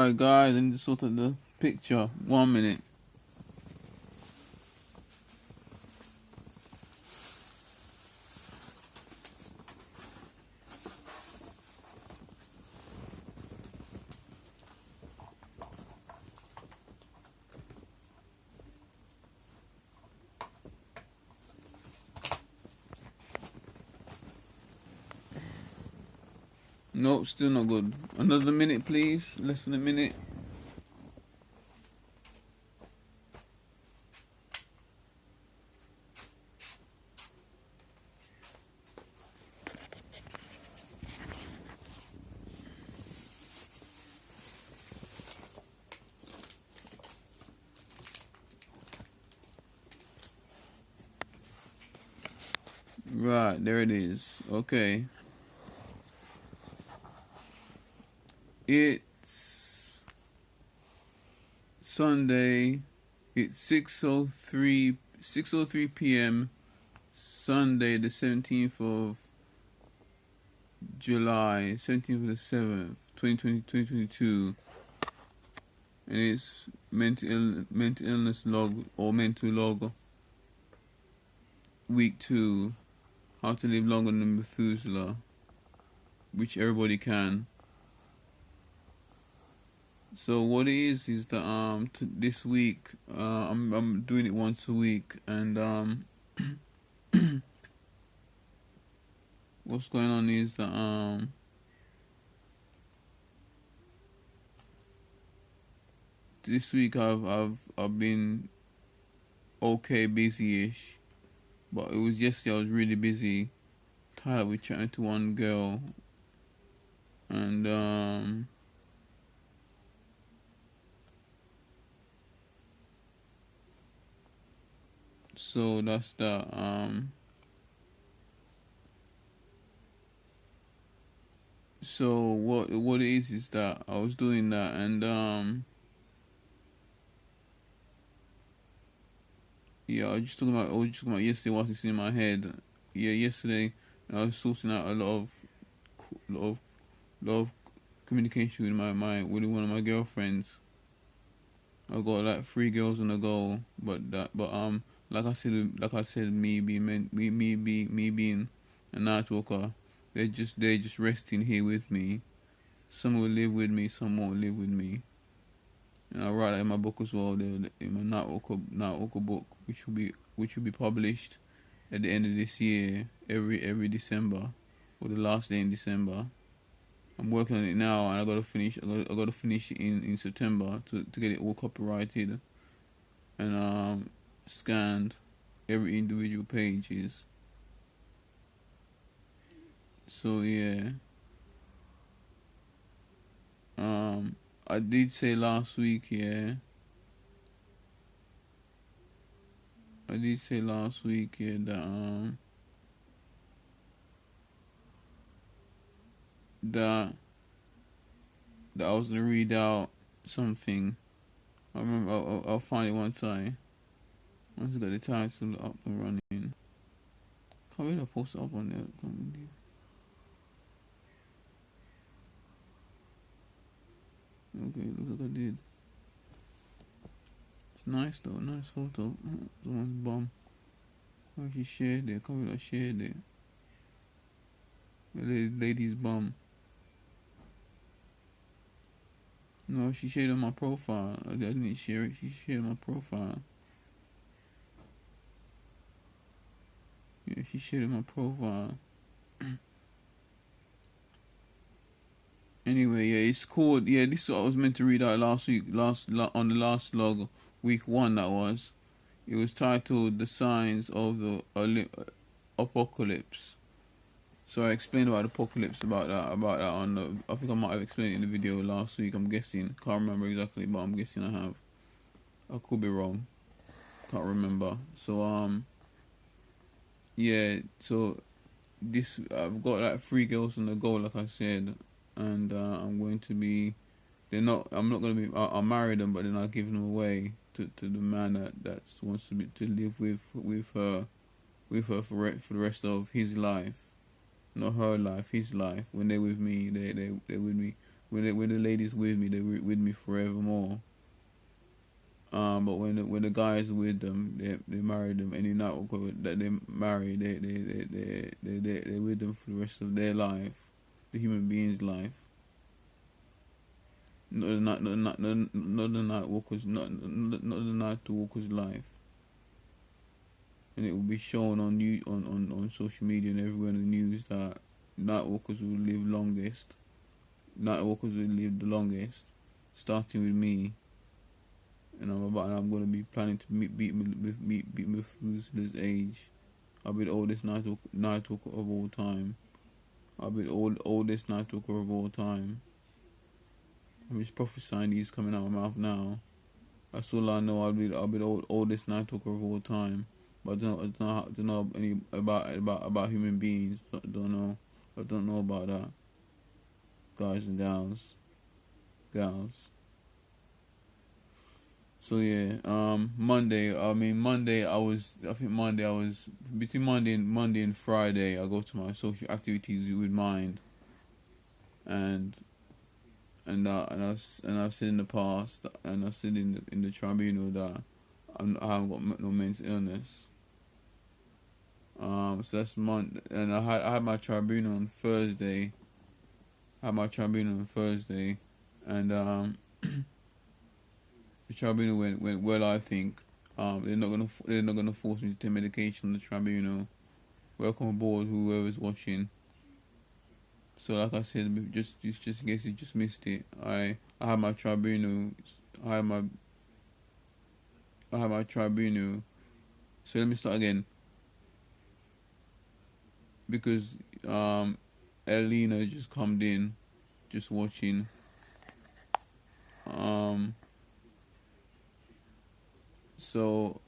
Alright guys, I need to sort out the picture. 1 minute. Nope, still not good. Another minute please. Less than a minute. Right, there it is. Okay. It's Sunday. It's 6:03 p.m. Sunday the 17th of July, 17th of the 7th, 2022. And it's mental illness log or mental log week 2, how to live longer than Methuselah, which everybody can. So what it is that this week I'm doing it once a week, and what's going on is that this week I've been okay, busy-ish, but it was yesterday I was really busy, tired with chatting to one girl, and so that's that. So what it is that I was doing that, and yeah, I was just talking about yesterday whilst it's in my head. Yeah, yesterday I was sorting out a lot of lot of communication with with one of my girlfriends. I got like 3 girls on the go, but like I said, me being a night walker, they're just resting here with me. Some will live with me, some won't live with me. And I write that in my book as well, in my night walker book, which will be published at the end of this year, every December, or the last day in December. I'm working on it now, and I gotta finish it in September to get it all copyrighted and scanned, every individual pages. So yeah, I did say last week, yeah. I did say last week, yeah, that that I was gonna read out something. I remember I'll find it one time. Once I got the title up and running. Can't really post it up on there. Okay, looks like I did. It's nice though, nice photo. Someone's bum. Oh, she shared it. Can't believe I shared it. The lady's bum. No, she shared on my profile. I didn't share it. She shared on my profile. Yeah, she shared on my profile. Anyway, yeah, it's called. Yeah, this is what I was meant to read out last week. On the last log, week 1. That was. It was titled "The Signs of the Apocalypse." So I explained about apocalypse, about that on the. I think I might have explained it in the video last week. I'm guessing. Can't remember exactly, but I'm guessing I have. I could be wrong. Can't remember. So yeah. So this I've got like 3 girls on the go, like I said, and I'm going to be. They're not. I'm not gonna be. I'll marry them, but then I'll give them away to the man that wants to live with her for the rest of his life. Not her life, his life. When they're with me, they're with me when the ladies with me, they're with me forevermore. But when the guys with them, they marry them, and they're not okay with that they marry, they're with them for the rest of their life, the human being's life. Not the night walker's not the night walker's life, and it will be shown on you on social media and everywhere in the news that night walkers will live longest. Night walkers will live the longest, starting with me, and I'm gonna be planning to beat Methuselah's age. I'll be the oldest night walker of all time. I'll be the oldest night walker of all time. I'm just prophesying these coming out of my mouth now. That's all I know. I'll be the oldest night walker of all time. But I don't know any about human beings. Don't know. I don't know about that. Guys and gals. So yeah, Monday. I think Monday I was between Monday and Friday. I go to my social activities with Mind, and I've said in the past, and I've said in the tribunal that I haven't got no mental illness. So that's Monday, and I had my tribunal on Thursday. And the tribunal went well. I think they're not gonna force me to take medication on the tribunal. Welcome aboard, whoever's watching. So like I said, just in case you just missed it, I had my tribunal. I had my tribunal. So let me start again, because Elena just come in, just watching. So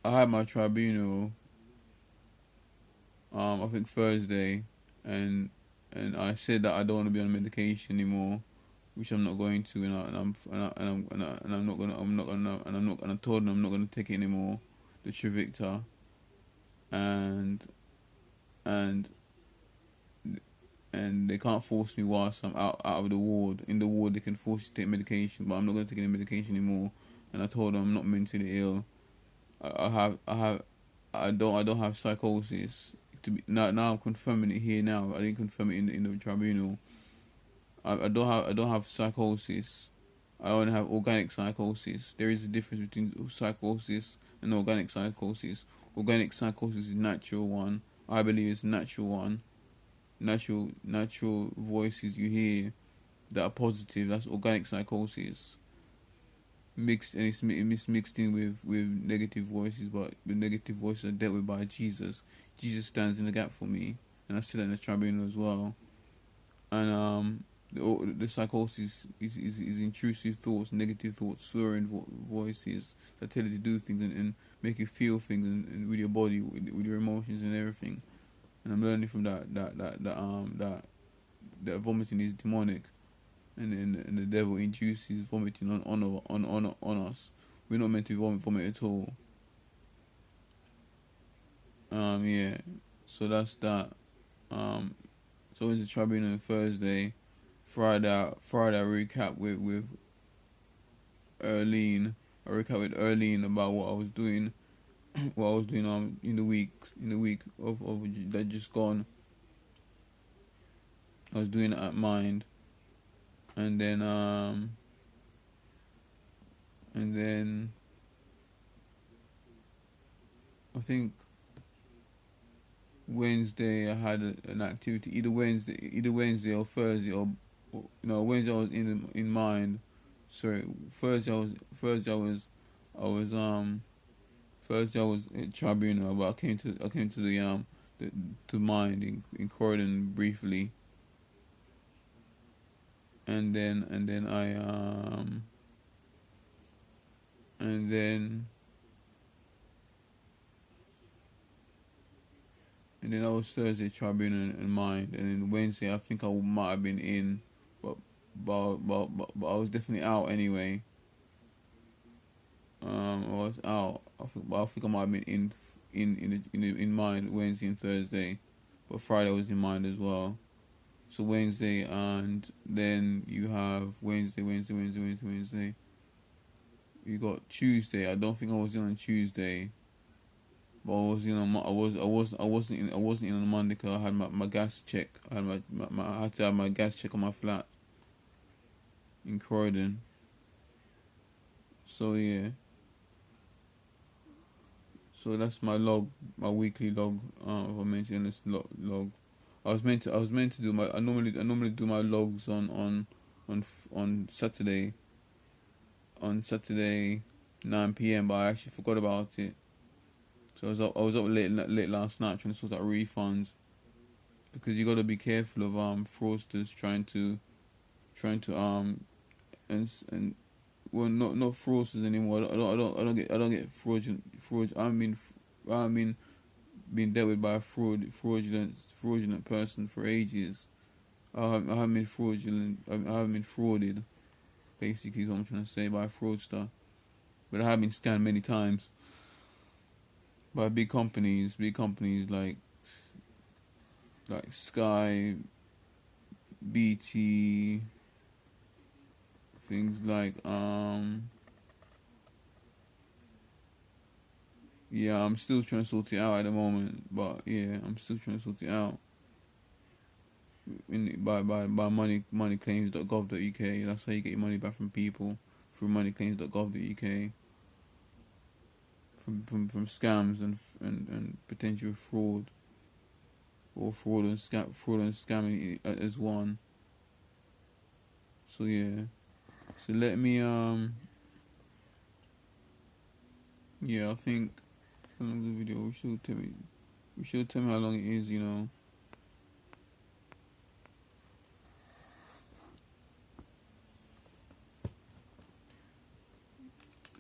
I had my tribunal. I think Thursday, and I said that I don't want to be on medication anymore, which I'm not going to, I'm not gonna, and I told them I'm not gonna take it anymore, the Trivictor, and and they can't force me whilst I'm out of the ward. In the ward, they can force you to take medication, but I'm not gonna take any medication anymore. And I told them I'm not mentally ill. I don't have psychosis. Now I'm confirming it here now. I didn't confirm it in the tribunal. I don't have psychosis. I only have organic psychosis. There is a difference between psychosis and organic psychosis. Organic psychosis is natural one. I believe it's natural one. Natural voices you hear that are positive. That's organic psychosis. It's mixed in with negative voices, but the negative voices are dealt with by Jesus. Jesus stands in the gap for me, and I said that in the tribunal as well. And the psychosis is intrusive thoughts, negative thoughts, swearing voices that tell you to do things and make you feel things and with your body, with your emotions and everything. And I'm learning from that vomiting is demonic, and the devil induces vomiting on us. We're not meant to vomit at all. Yeah. So that's that. So it's the tribunal on Thursday. Friday I recap with Erlene. I recap with Erlene about what I was doing in the week of that just gone. I was doing it at Mind, and then I think Wednesday I had an activity, either Wednesday or Thursday, or no, Wednesday I was in Mind. Sorry, Thursday I was at tribunal, but I came to to Mind in Croydon briefly, and then I was Thursday tribunal in Mind, and then Wednesday I think I might have been in, but I was definitely out anyway. I was out. I think I might have been in Mind Wednesday and Thursday, but Friday was in Mind as well. So Wednesday, and then you have Wednesday. You got Tuesday. I don't think I was in on Tuesday, but I was in on I wasn't in on Monday because I had my gas check. I had I had to have my gas check on my flat in Croydon. So yeah, so that's my log, my weekly log. Of a mental illness log. I was meant to do my. I normally do my logs on Saturday. On Saturday, 9 p.m. But I actually forgot about it. So I was up late last night trying to sort out refunds, because you got to be careful of fraudsters trying to and well, not fraudsters anymore. I don't get fraud. I mean being dealt with by a fraudulent person for ages. I haven't been fraudulent. I haven't been frauded. Basically, is what I'm trying to say, by a fraudster. But I have been scammed many times by big companies like Sky, BT, things like yeah, I'm still trying to sort it out at the moment, but yeah, I'm still trying to sort it out. By moneyclaims.gov.uk. That's how you get your money back from people, through moneyclaims.gov.uk, from scams and potential fraud, or fraud and scamming as one. So yeah, so let me yeah, I think how long is the video? We should tell me how long it is.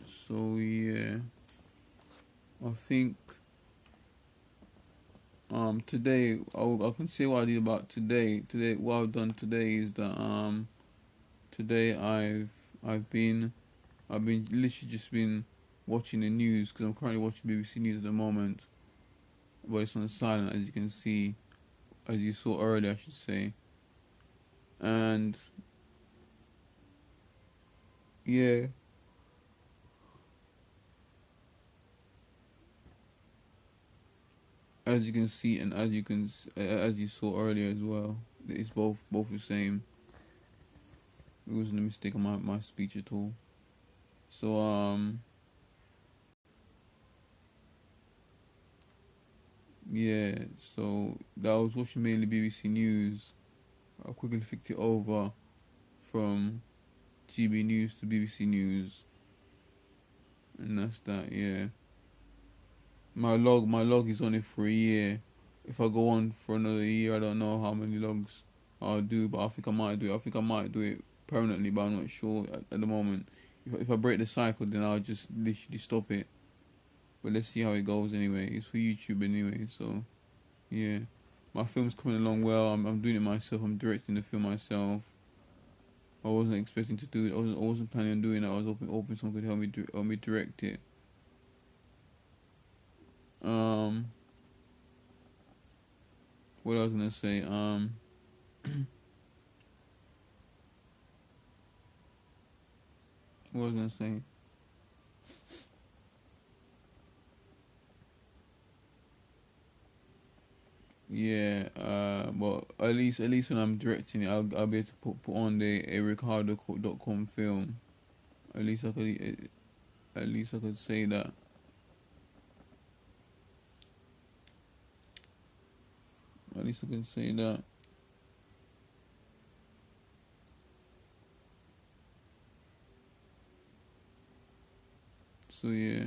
So yeah, I think today I can say what I did about today. Today, what I've done today is that today I've been literally just been watching the news, because I'm currently watching BBC News at the moment, but it's on silent, as you can see, as you saw earlier, I should say. And yeah, as you can see, and as you saw earlier as well, it's both the same. It wasn't a mistake on my speech at all. So yeah, so that I was watching mainly BBC News. I quickly flicked it over from GB News to BBC News, and that's that. Yeah, my log is only for a year. If I go on for another year, I don't know how many logs I'll do, but I think I might do it. I think I might do it permanently, but I'm not sure at the moment. If I break the cycle, then I'll just literally stop it. But let's see how it goes anyway. It's for YouTube anyway, so yeah. My film's coming along well. I'm doing it myself. I'm directing the film myself. I wasn't expecting to do it. I wasn't planning on doing it. I was hoping someone could help me direct it. Um, what I was gonna say. What was I gonna say? Yeah. But at least when I'm directing it, I'll be able to put on the a Ricardo.com film. At least I could. At least I could say that. At least I could say that. So yeah.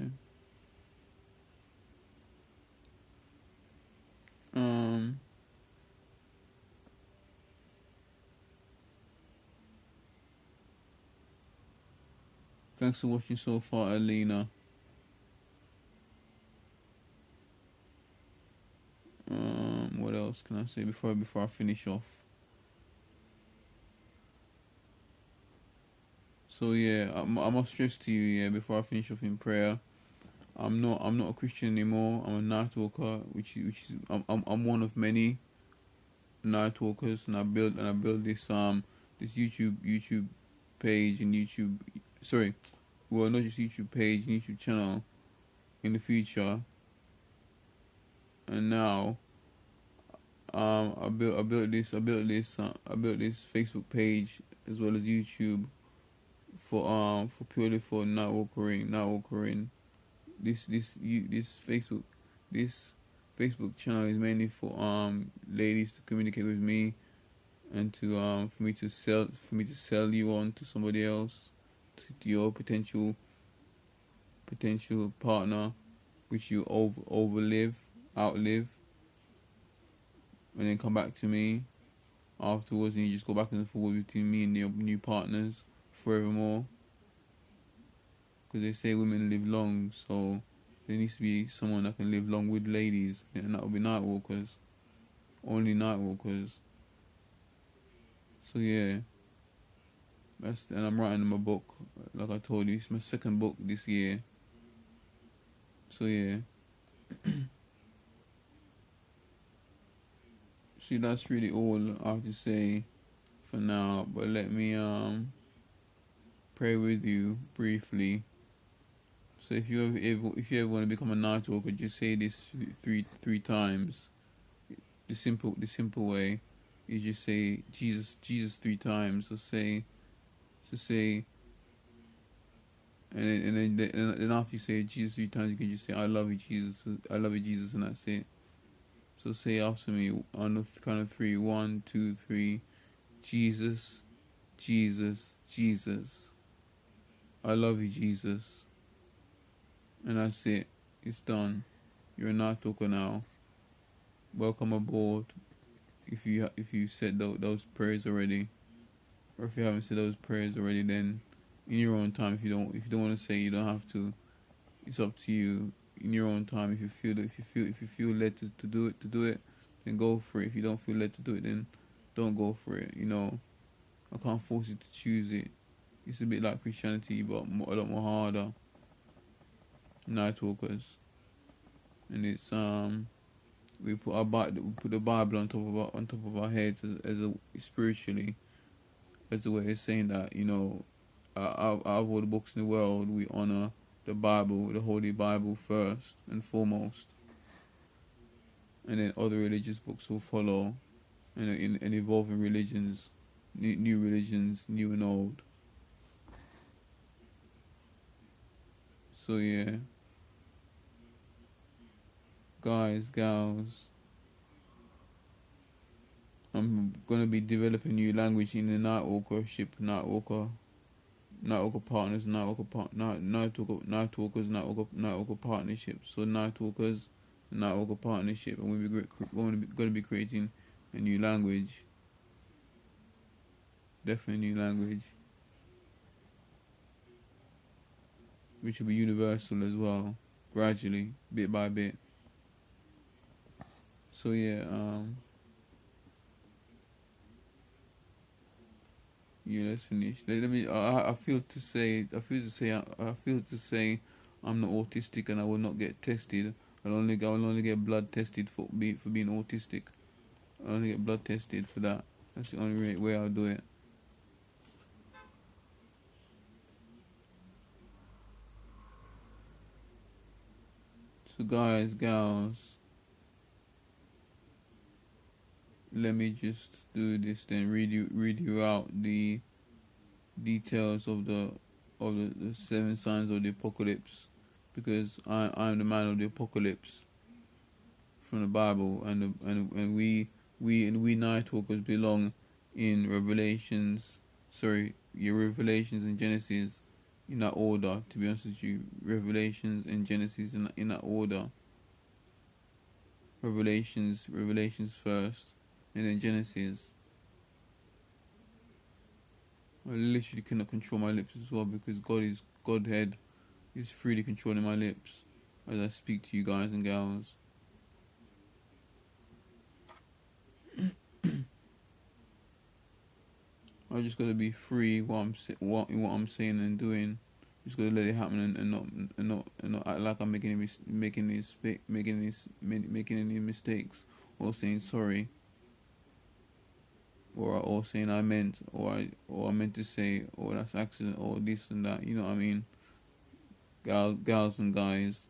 Um. Thanks for watching so far, Alina. What else can I say before I finish off? So yeah, I must stress to you, yeah, before I finish off in prayer. I'm not a Christian anymore. I'm a night walker, which is I'm one of many. night walkers, and I built this YouTube page and YouTube, sorry, well, not just YouTube page and YouTube channel in the future. And now I built this Facebook page as well as YouTube for purely for night walkering. This this Facebook channel is mainly for ladies to communicate with me, and to for me to sell you on to somebody else, to your potential partner, which you outlive, and then come back to me afterwards, and you just go back and forth between me and your new partners forevermore. Because they say women live long, so there needs to be someone that can live long with ladies, and that will be night walkers, only night walkers. So yeah, and I'm writing my book. Like I told you, it's my second book this year. So yeah. See, that's really all I have to say for now. But let me pray with you briefly. So if you ever want to become a night walker, just say this three times. The simple way, you just say Jesus 3 times. So say, and then after you say Jesus 3 times, you can just say I love you Jesus, and that's it. So say after me on the count of three. 1, 2, 3. Jesus, Jesus, Jesus. I love you, Jesus. And that's it. It's done. You're a night talker now. Welcome aboard. If you said those prayers already, or if you haven't said those prayers already, then in your own time. If you don't want to say, you don't have to. It's up to you. In your own time. If you feel led to do it, then go for it. If you don't feel led to do it, then don't go for it. I can't force you to choose it. It's a bit like Christianity, but a lot more harder. Night walkers, and it's we put the Bible on top of our heads as a spiritually, as a way of saying that out of all the books in the world, we honor the Bible, the Holy Bible first and foremost, and then other religious books will follow, and evolving religions, new religions, new and old. So yeah, guys, gals, I'm gonna be developing new language in the night walker partners, night walker partnership. So night walker partnership, and we're gonna be creating a new language, definitely new language, which will be universal as well, gradually, bit by bit. So yeah, let's finish. Let me. I feel to say. I'm not autistic, and I will not get tested. I will only get blood tested for being autistic. I only get blood tested for that. That's the only way I'll do it. So guys, gals, let me just do this then. Read you out the details of the 7 signs of the apocalypse, because I'm the man of the apocalypse from the Bible, and we night walkers belong in Revelations. Sorry, your Revelations and Genesis, in that order. To be honest with you, Revelations and Genesis in that order. Revelations first, and then Genesis. I literally cannot control my lips as well, because Godhead is freely controlling my lips as I speak to you guys and gals. I just gotta be free what I'm saying and doing. Just gotta let it happen, and not act like I'm making any mistakes or saying sorry. or saying I meant, or I meant to say, or that's accident, or this and that. You know what I mean? Gals and guys.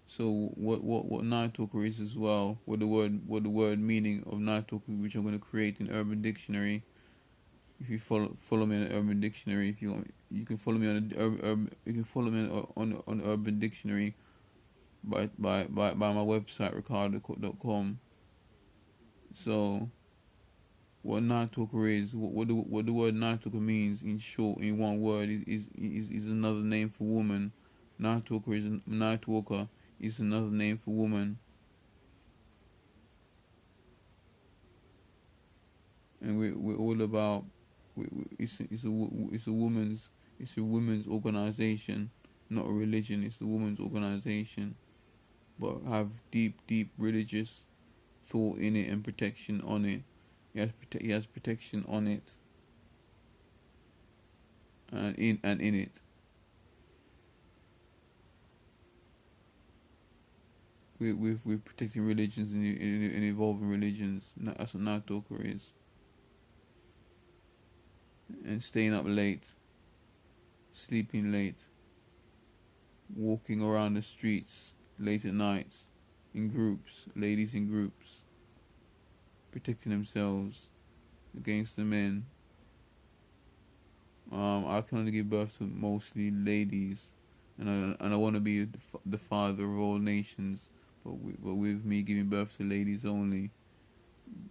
So what night talker is as well? What the word meaning of night talker, which I'm gonna create in Urban Dictionary. If you follow me on the Urban Dictionary, if you want, you can follow me on the you can follow me on Urban Dictionary by my website ricardo.com. So what night talker is, what the word night talker means in short, in one word, is another name for woman. Night walker is another name for woman, and we're all about. It's a women's organization, not a religion. It's a women's organization, but have deep religious thought in it and protection on it. He has protection on it and in it. We're protecting religions and evolving religions. That's what night talker is. And staying up late, sleeping late, walking around the streets late at nights, in groups, ladies in groups, protecting themselves against the men. I can only give birth to mostly ladies, and I want to be the father of all nations, but with me giving birth to ladies only,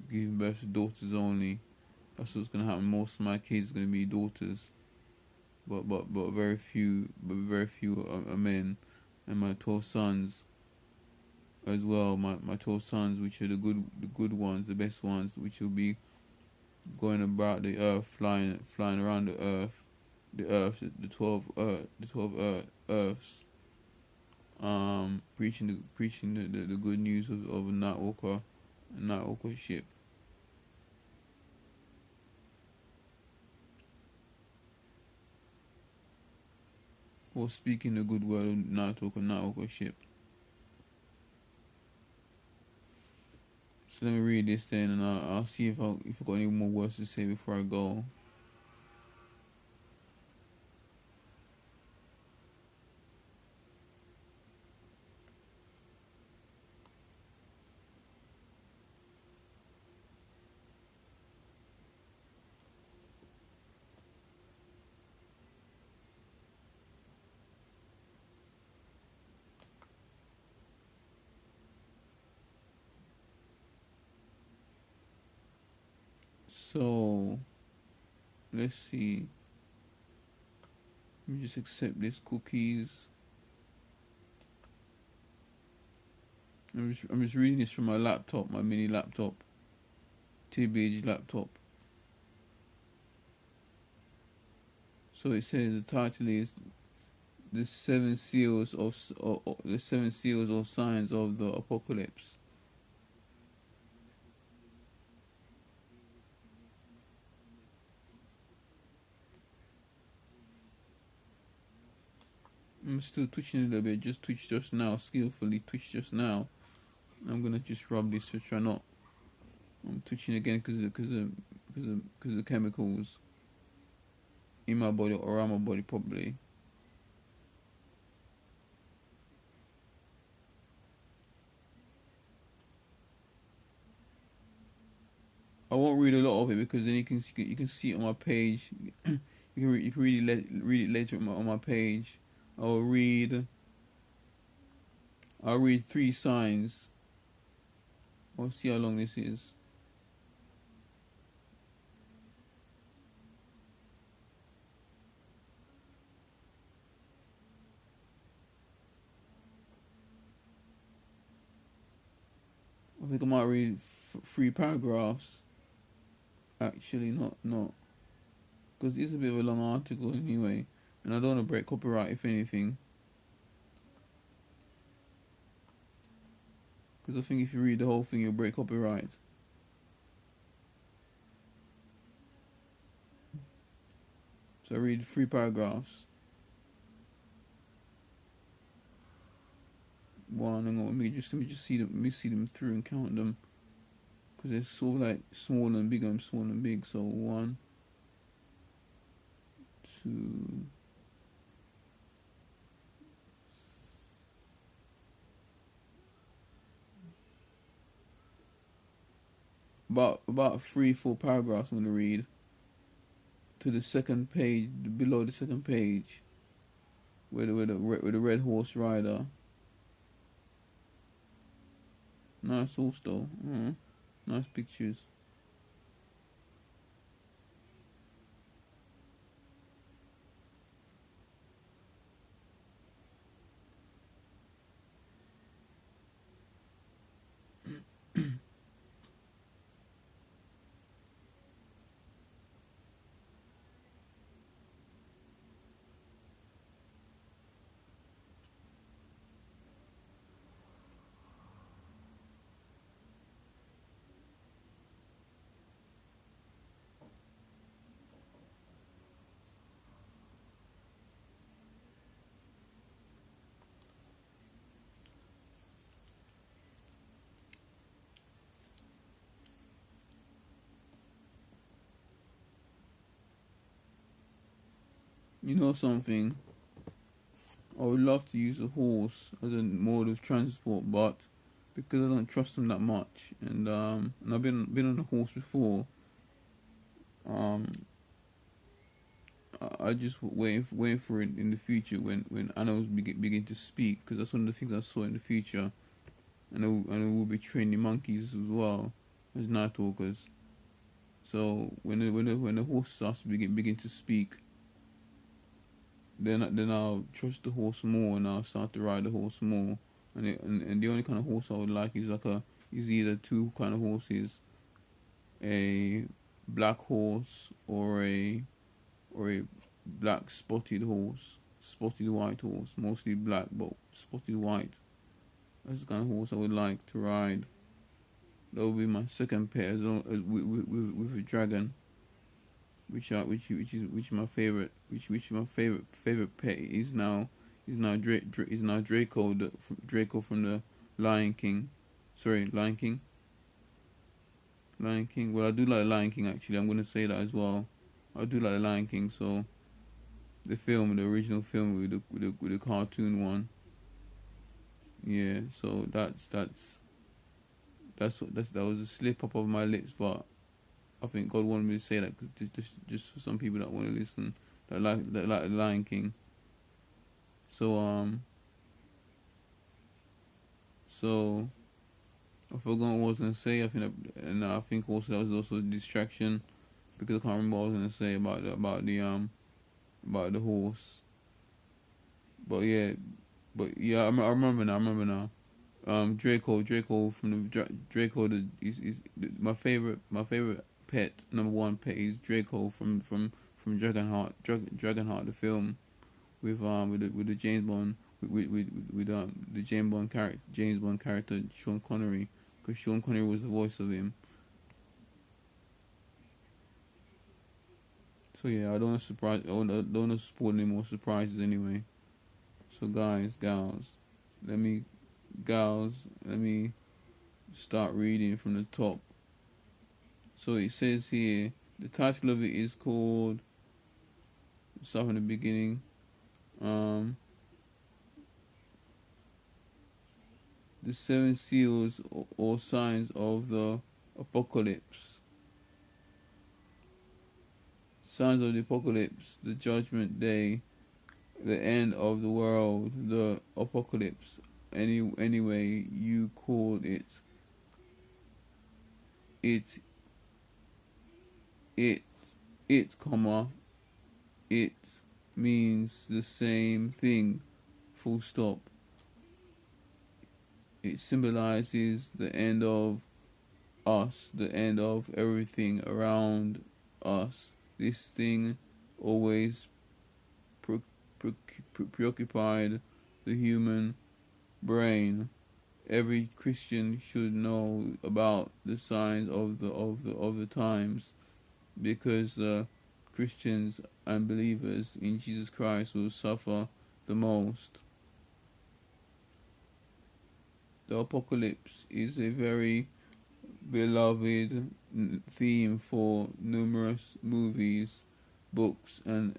giving birth to daughters only. That's what's gonna happen. Most of my kids are gonna be daughters, but very few are men, and my 12 sons as well. My 12 sons, which are the good ones, the best ones, which will be going about the earth, flying around the 12 earths, preaching the good news of a night walker ship. Or speaking the good word of night walker ship. So let me read this then, and I'll see if I got any more words to say before I go. So let's see. Let me just accept this cookies. I'm just reading this from my laptop, my mini laptop, 2-inch laptop. So it says the title is the seven seals or signs of the apocalypse. I'm still twitching a little bit. Just twitch just now, skillfully twitch just now. I'm gonna just rub this to try not. I'm twitching again because of the chemicals in my body or around my body probably. I won't read a lot of it because then you can see it on my page. You can read it later on my page. I'll read 3 signs. I'll see how long this is. I think I might read 3 paragraphs. Actually, not, because it's a bit of a long article anyway, and I don't want to break copyright if anything. Because I think if you read the whole thing, you'll break copyright. So I read 3 paragraphs. One, hang on, let me just see them through and count them. because it's sort of like small and big and small and big. So one, two, about 3 4 paragraphs I'm gonna read to the second page, below the second page, where the red horse rider. Nice horse though. Nice pictures. You know something? I would love to use a horse as a mode of transport, but because I don't trust them that much, and I've been on a horse before, um, I just waiting for it in the future when animals begin to speak, because that's one of the things I saw in the future, and we'll be training monkeys as well as night walkers. So when the horse starts to begin to speak, then I'll trust the horse more, and I'll start to ride the horse more. And the only kind of horse I would like is is either two kind of horses, a black horse or a black spotted horse, spotted white horse, mostly black but spotted white. That's the kind of horse I would like to ride. That would be my second pet, as long as with a dragon, which is my favorite, which my favorite pet is now Draco, Draco from the Lion King. Sorry, Lion King. Well, I do like Lion King actually. I'm gonna say that as well. I do like Lion King. So the original film with the cartoon one. Yeah. So that was a slip up of my lips, but I think God wanted me to say that, 'cause just for some people that want to listen, that like Lion King. So so I forgot what I was gonna say. I think also that was also a distraction, because I can't remember what I was gonna say about the horse. But yeah, I remember now. I remember now. Draco from Draco. My favorite pet, number one pet, is Draco from Dragonheart, the film with the James Bond with the James Bond character Sean Connery, because Sean Connery was the voice of him. So yeah, I don't want to surprise. Don't want to spoil any more surprises anyway. So gals, let me let me start reading from the top. So it says here, the title of it is called. Start from the beginning. Um, the seven seals or signs of the apocalypse. Signs of the apocalypse, the judgment day, the end of the world, the apocalypse. Anyway you call it, it, it, comma, it means the same thing. Full stop. It symbolizes the end of us, the end of everything around us. This thing always preoccupied the human brain. Every Christian should know about the signs of the times, because Christians and believers in Jesus Christ will suffer the most. The apocalypse is a very beloved theme for numerous movies, books, and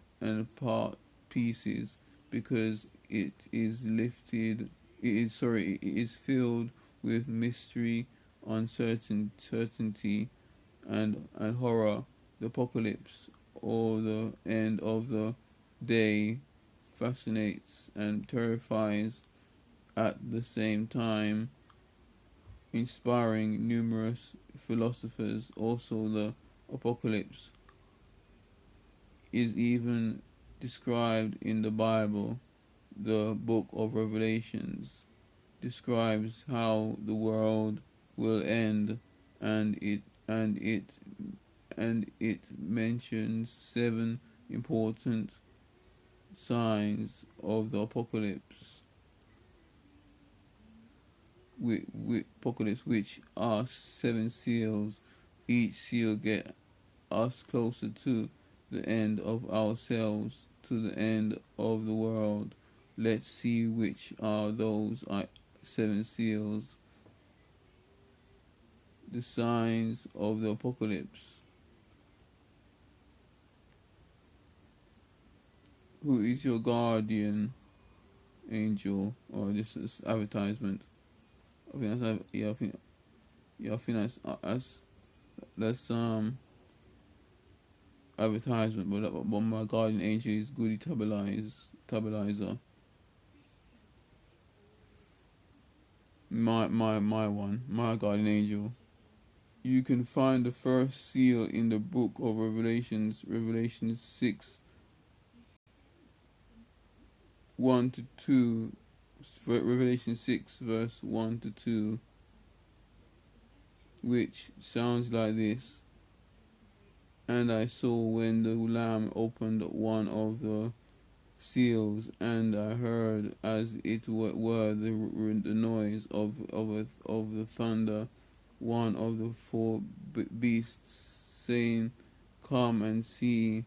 part pieces, because it is filled with mystery, uncertainty, and horror. The apocalypse, or the end of the day, fascinates and terrifies at the same time, inspiring numerous philosophers. Also, the apocalypse is even described in the Bible. The book of Revelations describes how the world will end, and it mentions seven important signs of the apocalypse, which are seven seals. Each seal get us closer to the end of ourselves, to the end of the world. Let's see which are those seven seals. The signs of the apocalypse. Who is your guardian angel? Or this is advertisement. I think that's I think that's advertisement. But my guardian angel is Goody Tabalizer. My guardian angel. You can find the first seal in the book of Revelation 6, 1 to 2, Revelation 6, verse 1 to 2, which sounds like this. And I saw when the Lamb opened one of the seals, and I heard as it were the noise of the thunder, one of the four beasts, saying, Come and see.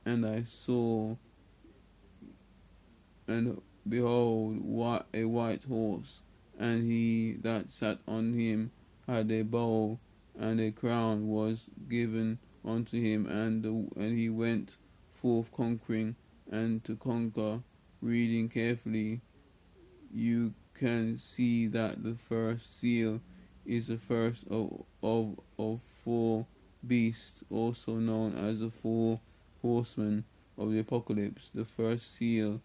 And I saw, and behold, a white horse, and he that sat on him had a bow, and a crown was given unto him, and he went forth conquering and to conquer. Reading carefully, you can see that the first seal is the first of four beasts, also known as the four horsemen of the apocalypse. The first seal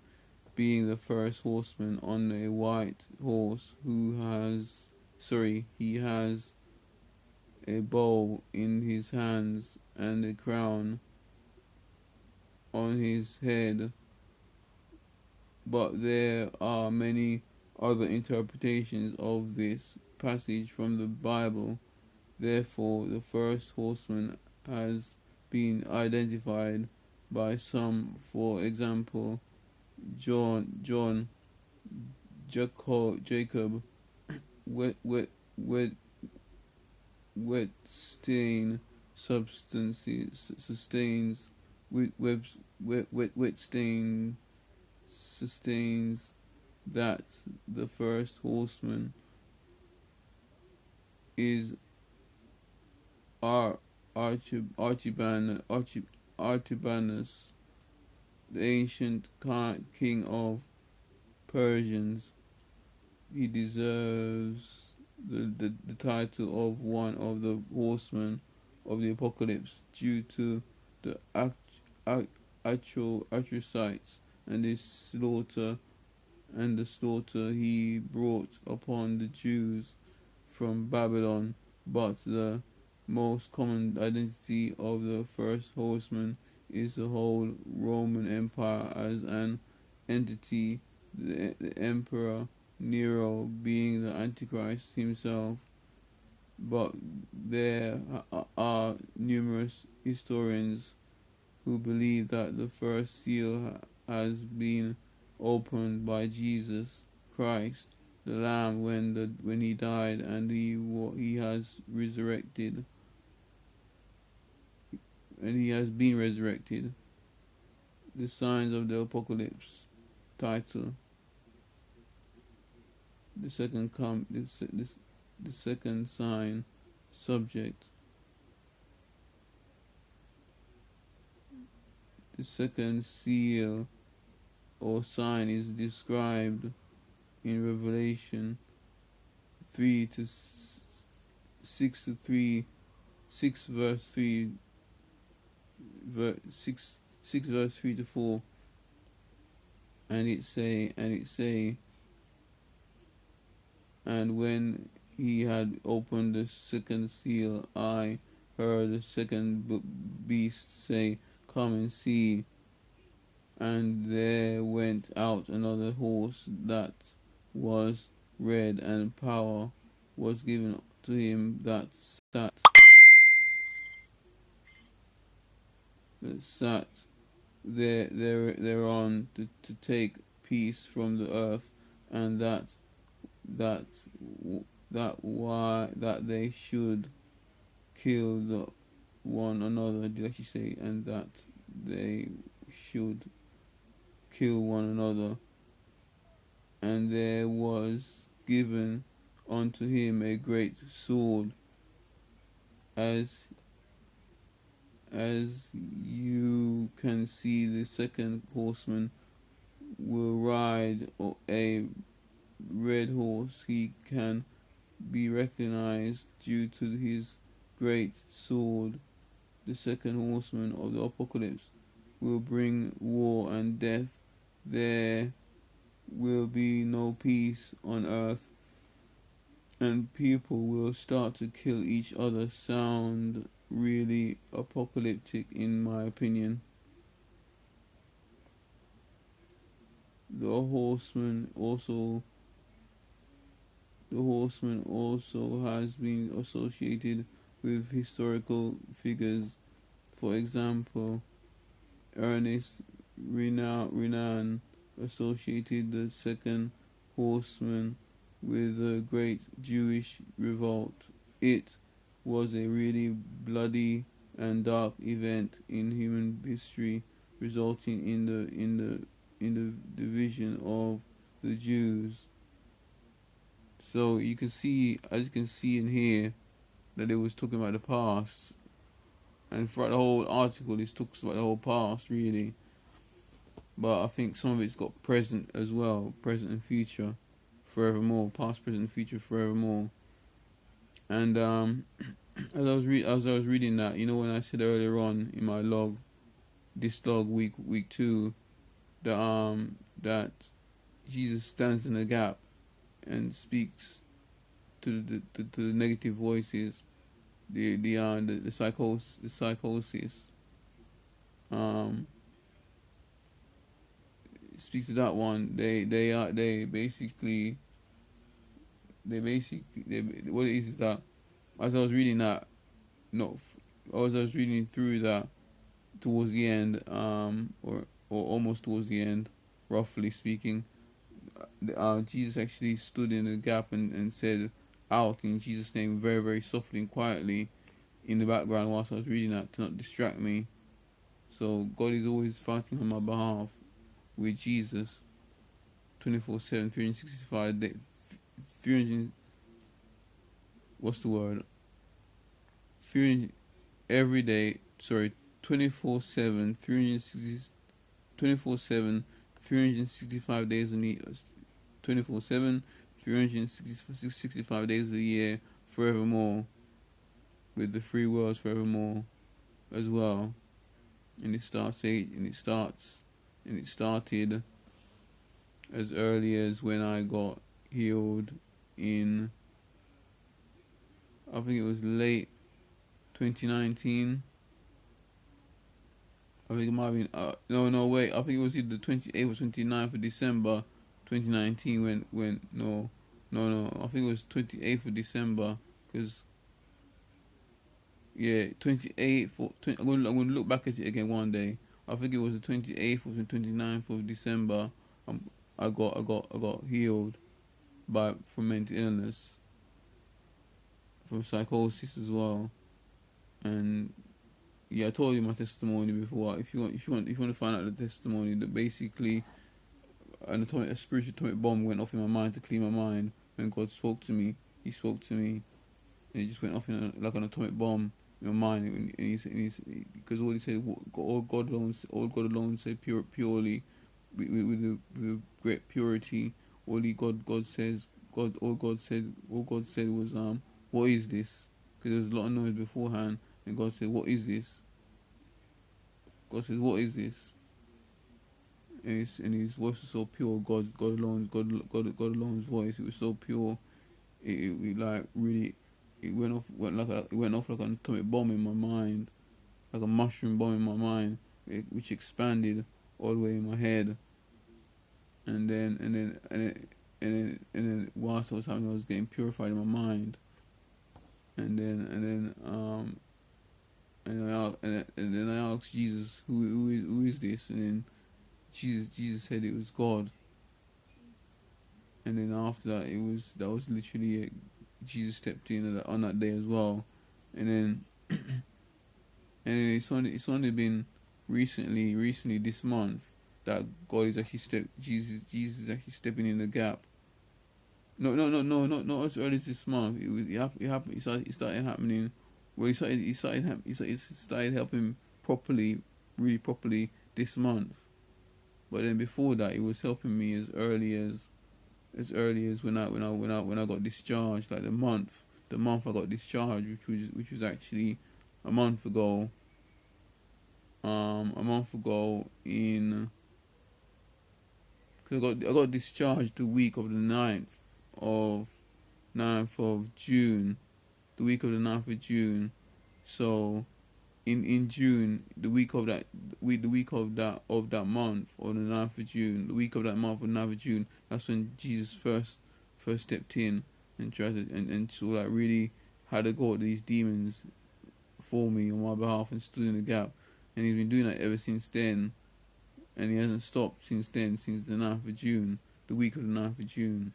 being the first horseman on a white horse, he has a bow in his hands and a crown on his head. But there are many other interpretations of this passage from the Bible. Therefore, the first horseman has been identified by some. For example, John, Jacob, wet stain sustains, wet stain sustains that the first horseman is Artabanus, the ancient king of Persians. He deserves the title of one of the horsemen of the apocalypse due to the atrocities and the slaughter he brought upon the Jews from Babylon. But the most common identity of the first horseman is the whole Roman Empire as an entity, the Emperor Nero being the Antichrist himself. But there are numerous historians who believe that the first seal has been opened by Jesus Christ, the Lamb, when he died, and he has resurrected, and he has been resurrected. The signs of the apocalypse title. The second sign subject. The second seal or sign is described in Revelation 3 to 6 to 3, 6 verse 3, 6 verse 3 to 4, and it say, and when he had opened the second seal, I heard the second beast say, come and see. And there went out another horse that was red, and power was given to him that sat thereon to take peace from the earth, and that that they should kill the one another. Did I actually say, and that they should kill one another? And there was given unto him a great sword, as you can see. The second horseman will ride a red horse. He can be recognized due to his great sword. The second horseman of the apocalypse will bring war and death. There will be no peace on earth, and people will start to kill each other. Sound really apocalyptic, in my opinion. The horseman also has been associated with historical figures. For example, Ernest Renan associated the second horseman with the Great Jewish Revolt. It was a really bloody and dark event in human history, resulting in the division of the Jews. So you can see, as you can see in here, that it was talking about the past, and throughout the whole article, it talks about the whole past, really. But I think some of it's got present as well, present and future, forevermore, past, present, future, forevermore. And as I was reading that, when I said earlier on in my log, this log week 2, that Jesus stands in the gap and speaks to the negative voices, the psychosis. Speaks to that one. They basically what it is that, as I was reading that, no, as I was reading through that towards the end, or almost towards the end, roughly speaking, Jesus actually stood in the gap and said, out in Jesus' name, very, very softly and quietly in the background whilst I was reading that, to not distract me. So God is always fighting on my behalf with Jesus 24/7, 365 days, 300, what's the word? 300, every day, 24/7, 24/7, 365 days a week, 24/7, 365 days of the year, forevermore, with the free worlds forevermore as well. And it started as early as when I got healed in, I think it was late 2019. I think it might have been, no, wait, I think it was either the 28th or 29th of December 2019 when no, I think it was 28th of December, because, yeah, 28th, I'm going to look back at it again one day. I think it was the 28th or the 29th of December, I got healed from mental illness, from psychosis as well. And yeah, I told you my testimony before. If you want to find out the testimony, that basically a spiritual atomic bomb went off in my mind to clean my mind. When God spoke to me, He spoke to me and it just went off in like an atomic bomb in my mind. And because all he said, all God alone said purely, with great purity. God says, all God said was, what is this? Because there was a lot of noise beforehand, and God said, what is this? God says, what is this? And his voice was so pure. God alone's voice. It was so pure. It like really, it went off like an atomic bomb in my mind, like a mushroom bomb in my mind, which expanded all the way in my head. And then whilst I was having, I was getting purified in my mind. And then I asked Jesus, who is this? And then Jesus said it was God. And then after that, that was literally it. Jesus stepped in on that day as well. And then it's only been recently this month that God is actually Jesus is actually stepping in the gap. No, not as early as this month. It happened. It started happening. Well, it started helping properly, really properly this month. But then before that, it was helping me as early as when I got discharged, like the month I got discharged, which was actually a month ago. A month ago in, cause I got discharged the week of the 9th of June, the week of the 9th of June. So in June, the week of that month, or the 9th of June, the week of that month, or the 9th of June, that's when Jesus first stepped in and tried to, and so like really had to go at these demons for me on my behalf and stood in the gap. And he's been doing that ever since then, and he hasn't stopped since then, since the 9th of June, the week of the 9th of June.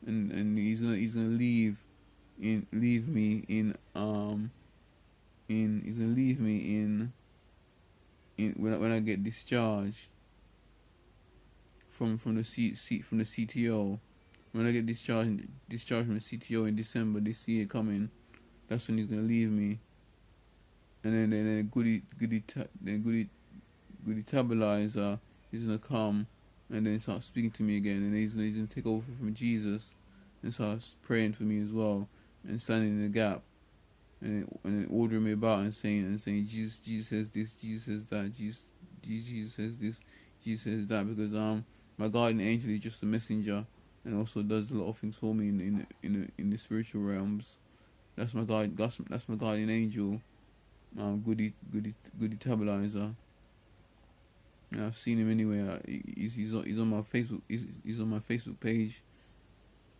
And he's gonna leave me in when I get discharged from the CTO. When I get discharged from the CTO in December this year coming, that's when he's gonna leave me. And then goody tabalizer is gonna come and then start speaking to me again, and he's gonna take over from Jesus and start praying for me as well, and standing in the gap, and then ordering me about and saying Jesus says this, Jesus says that, Jesus says this, Jesus says that, because my guardian angel is just a messenger and also does a lot of things for me in the spiritual realms. That's my guardian angel, goody tabalizer. And I've seen him anywhere. He's on my Facebook. He's on my Facebook page.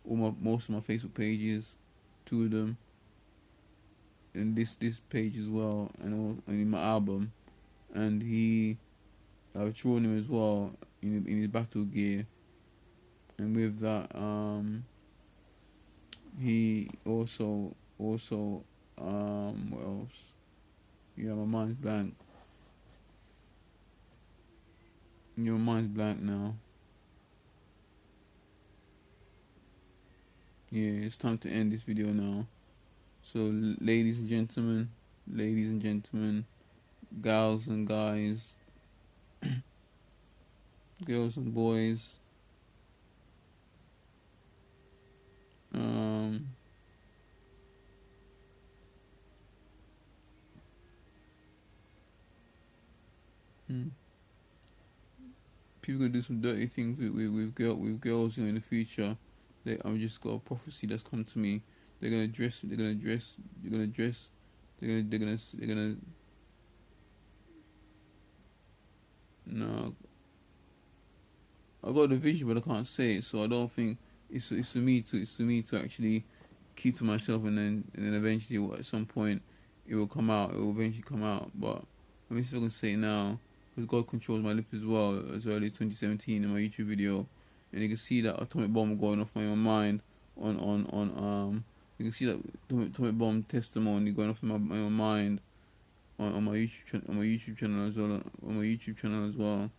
Most of my Facebook pages, 2 of them, and this page as well, and in my album. And I've drawn him as well in his battle gear. And with that, he also what else? Yeah, my mind's blank. Your mind's blank now. Yeah, it's time to end this video now. So, ladies and gentlemen, gals and guys, girls and boys, people gonna do some dirty things with girls, in the future. I'm just got a prophecy that's come to me. They're gonna dress. No, I got the vision, but I can't say it, so I don't think it's to me to actually keep to myself, and then eventually at some point it will come out. It will eventually come out, but let me see if I can say it now, because God controls my lips as well, as early as 2017 in my YouTube video, and you can see that atomic bomb going off my mind you can see that atomic bomb testimony going off in my mind on my YouTube channel as well,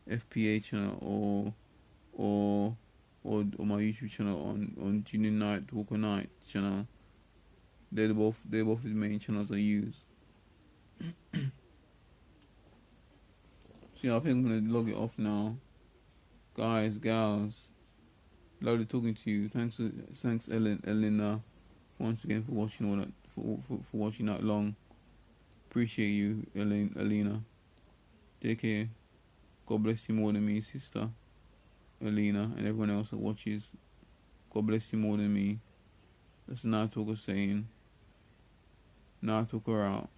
FPA channel, or my YouTube channel on Junior Night Walker Night channel. they're both the main channels I use. So yeah, I think I'm gonna log it off now. Guys, gals, lovely talking to you. Thanks, Elena, once again for watching all that for watching that long. Appreciate you, Elena. Take care. God bless you more than me, sister Elena, and everyone else that watches. God bless you more than me. That's Night Talker saying. Night Talker out.